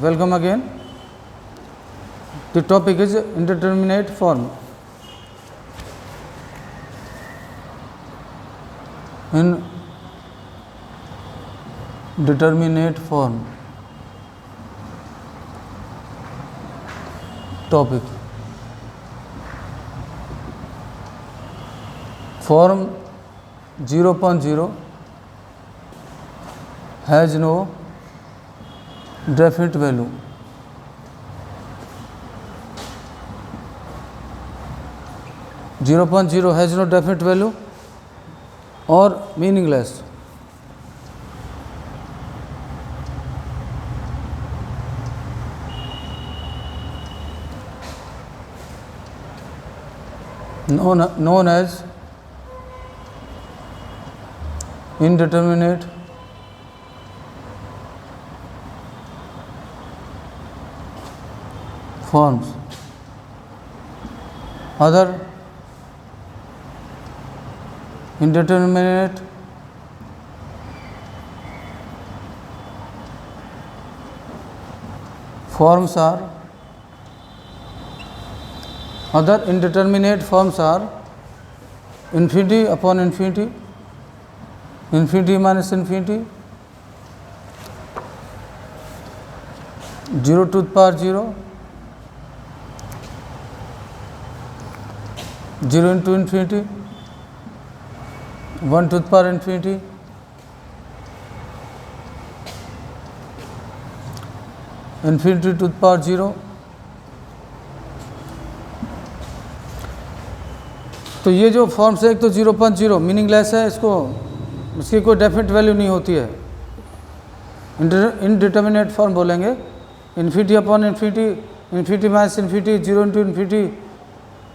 Welcome again. The topic is indeterminate form. Indeterminate form. Topic. Form 0.0 has no definite value. (0.0) has no definite value or meaningless. Known as indeterminate forms. Other indeterminate forms are infinity upon infinity, infinity minus infinity, 0 to the power 0, 0 into infinity, 1 to the power infinity, infinity to the power 0. तो ये जो forms है, एक तो 0.0 meaningless है, इसकी कोई definite value नहीं होती है. इनडिटर्मिनेट फॉर्म बोलेंगे. Infinity upon infinity, infinity minus infinity, 0 into infinity,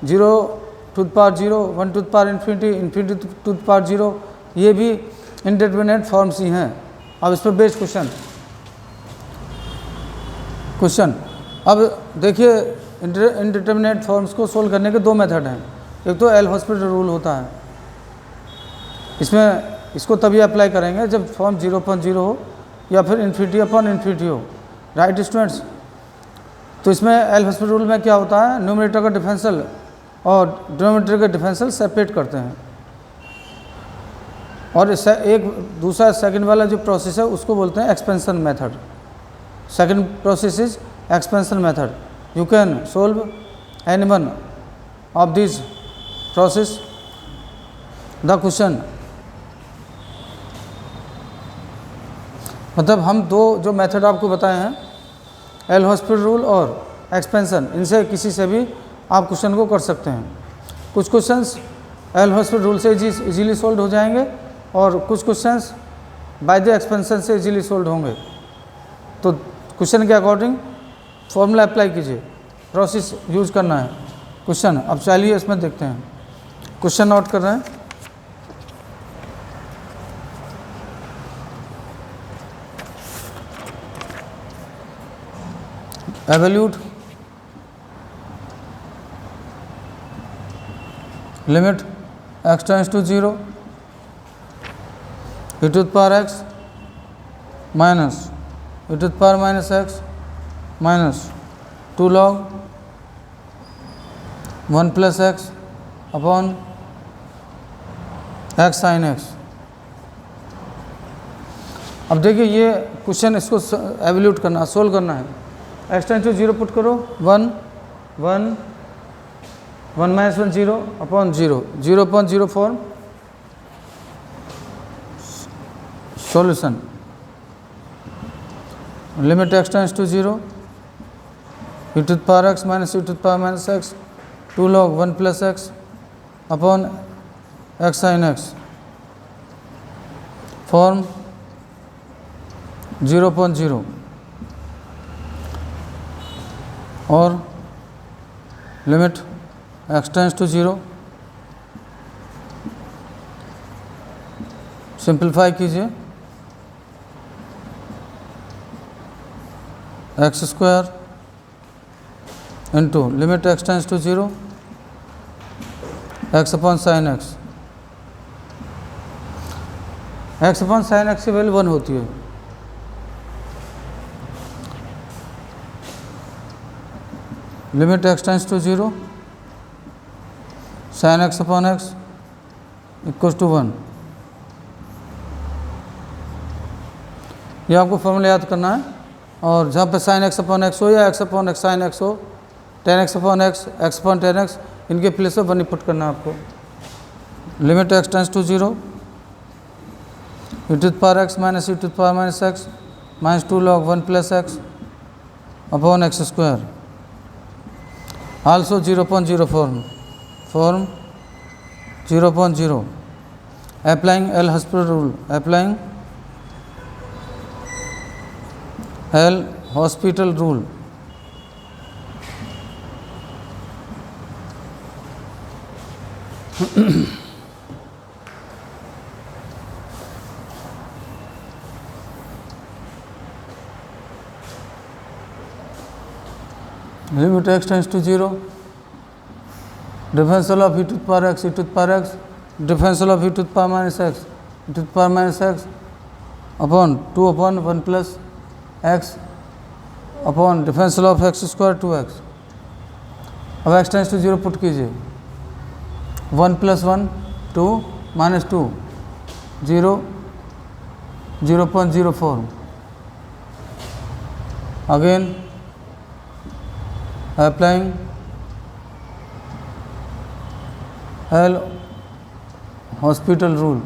0 to the power 0, 1 to the power infinity, infinity to the power 0. ये भी इनडिटर्मिनेट फॉर्म्स ही हैं. अब इस पर बेस्ड क्वेश्चन. अब देखिए, इनडिटर्मिनेट फॉर्म्स को सोल्व करने के दो मेथड हैं. एक तो एल हॉस्पिटल रूल होता है. इसको तभी अप्लाई करेंगे जब फॉर्म 0.0 हो या फिर इन्फिनिटी अपॉन इन्फिनिटी हो. Right students? तो इसमें एल हॉस्पिटल रूल में क्या होता है, न्यूमरेटर का डिफरेंशियल और डिनोमिनेटर का डिफरेंशियल सेपरेट करते हैं. और एक दूसरा सेकंड वाला जो प्रोसेस है उसको बोलते हैं expansion method. Second process is expansion method. You can solve any one of this process the question. मतलब हम दो जो मेथड आपको बताए हैं, एल हॉस्पिटल रूल और एक्सपेंशन, इनसे किसी से भी आप क्वेश्चन को कर सकते हैं. कुछ क्वेश्चंस एल हॉस्पिटल रूल से इजीली सोल्व हो जाएंगे और कुछ क्वेश्चंस बाय द एक्सपेंशन से इजीली सोल्व होंगे. तो क्वेश्चन के अकॉर्डिंग फॉर्मूला अप्लाई कीजिए, प्रोसेस यूज करना है. क्वेश्चन अब चलिए इसमें देखते हैं. क्वेश्चन नोट कर रहे हैं. Evaluate limit x tends to 0 e to the power x minus e to the power minus x minus 2 log 1 plus x upon x sin x. अब देखिए ये क्वेश्चन, इसको एवल्यूट करना, सोल्व करना है. x टेंड्स टू 0 पुट करो, 1 1 1 minus 1 0 upon 0, 0.0 form. Solution limit x tends to 0 e to the power x minus e to the power minus x 2 log 1 plus x upon x sin x form 0.0 और limit x tends to 0. Simplify कीजिए, x square into limit x tends to 0 x upon sine x. X upon sine x की value 1 होती है. Limit x tends to 0 sin x upon x equal to 1। ये आपको formula याद करना है, और जहाँ पे sin x अपॉन x हो या x upon x sin x हो, tan x upon x, x upon tan x, इनके प्लेस में 1 पुट करना है आपको। Limit x tends to 0 e to the power x minus e to the power minus x minus 2 log 1 plus x upon x square. Also 0.0 form 0.0 applying L hospital rule, applying L hospital rule. Limit x tends to 0 differential of e to the power x e to the power x differential of e to the power minus x e to the power minus x upon 2 upon 1 plus x upon differential of x square 2x। अब x tends to 0 put कीजिए, 1 plus 1 2 minus 2 0 0.04 again applying L hospital rule।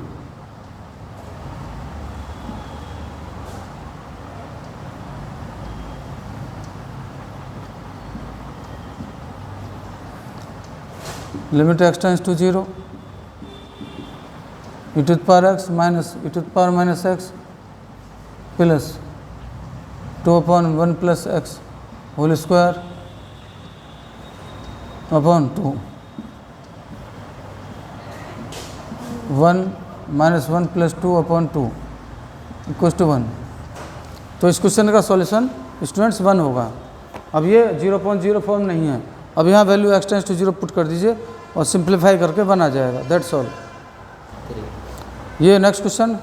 Limit x tends to 0 e to the power x minus e to the power minus x plus 2 upon 1 plus x whole square upon 2 1 minus 1 plus 2 upon 2 equal to 1। तो इस question का solution students 1 होगा। अब ये 0.0 form नहीं है, अब यहाँ value x tends to 0 put कर दीजिए और सिंप्लीफाई करके 1 आ जाएगा, दैट्स ऑल। ये next question,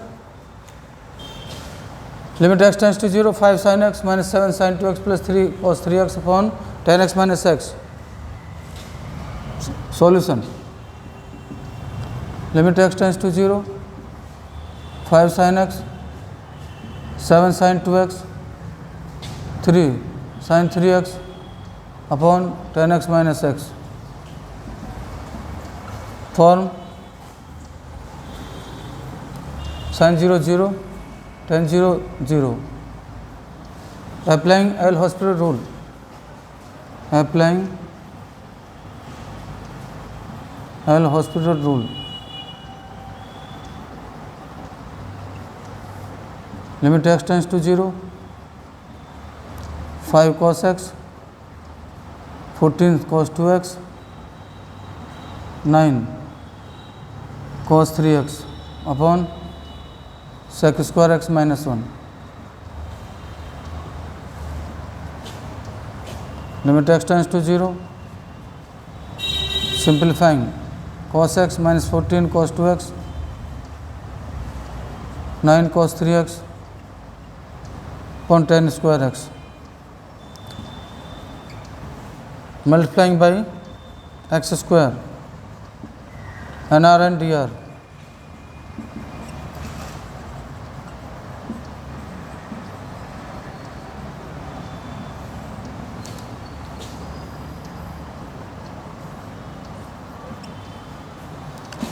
limit x tends to 0 5 sin x minus 7 sin 2x plus 3 cos 3x upon 10x minus x। Solution limit x tends to 0 5 sin x 7 sin 2x 3 sin 3x upon 10x minus x। Form sin 0 0 tan 0 0 applying L hospital rule, applying L hospital rule. Limit x tends to 0 5 cos x 14 cos 2x 9 cos 3x upon sec square x minus 1। Limit x tends to 0 simplifying cos x minus 14 cos 2x 9 cos 3x upon 10 square x multiplying by x square nr and dr।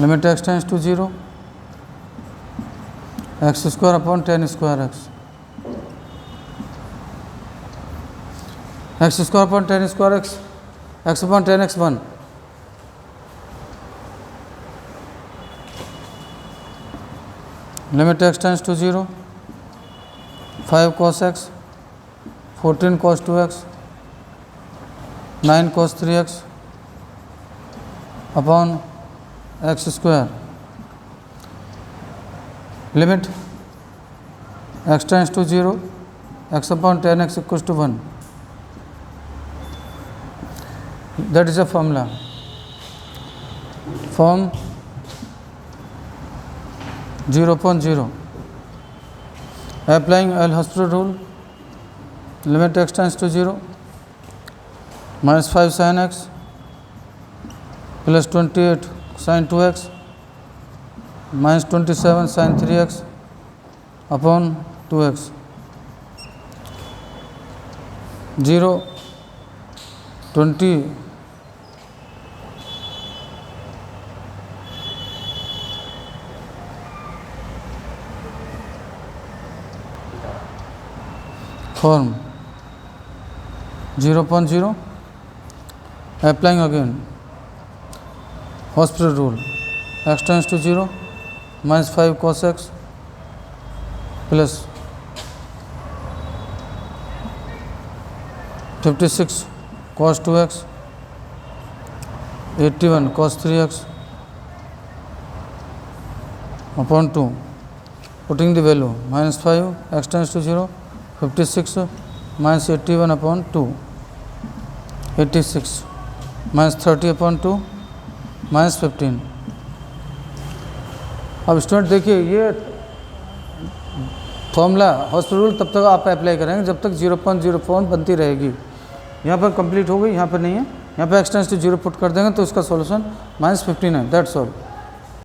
Limit x tends to 0 x square upon 10 square x square upon 10 square x upon 10x 1। Limit x tends to 0 5 cos x 14 cos 2x 9 cos 3x upon x square. Limit x tends to 0 x upon 10x equal to 1। That is a formula. Form 0.0 applying L hospital rule, limit x tends to 0 -5 sin x plus 28 sin 2x -27 sin 3x upon 2x 0 20 form 0.0 applying again hospital rule x tends to 0 -5 cos x plus 56 cos 2x 81 cos 3x upon 2 putting the value -5 x tends to 0 56 minus 81 upon 2 86 minus 30 upon 2 minus 15। अब student देखिए ये formula hospital rule तब तक आप apply करेंगे जब तक 0.04 बनती रहेगी। यहाँ पर कंप्लीट हो गई, यहाँ पर नहीं है, यहाँ पर एक्सटेंस टू 0 पुट कर देंगे तो इसका सॉल्यूशन -15 है, दैट्स ऑल।